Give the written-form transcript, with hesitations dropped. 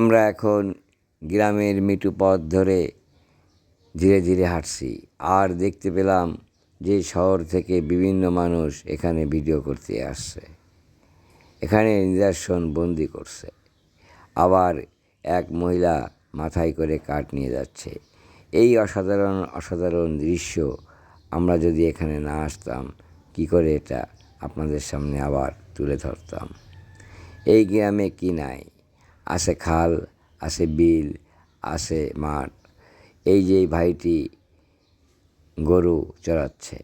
আমরা এখন গ্রামের মিটু পথ ধরে ধীরে ধীরে হাঁটছি, আর দেখতে পেলাম যে শহর থেকে বিভিন্ন মানুষ এখানে ভিডিও করতে আসছে, এখানে নিদর্শন বন্দি করছে। আবার এক মহিলা মাথায় করে কাঠ নিয়ে যাচ্ছে। এই অসাধারণ অসাধারণ দৃশ্য আমরা যদি এখানে না আসতাম, কী করে এটা আপনাদের সামনে আবার তুলে ধরতাম। এই গ্রামে কি নাই? আছে খাল, আছে বিল, আছে মাঠ। এই যে ভাইটি গরু চড়াচ্ছে।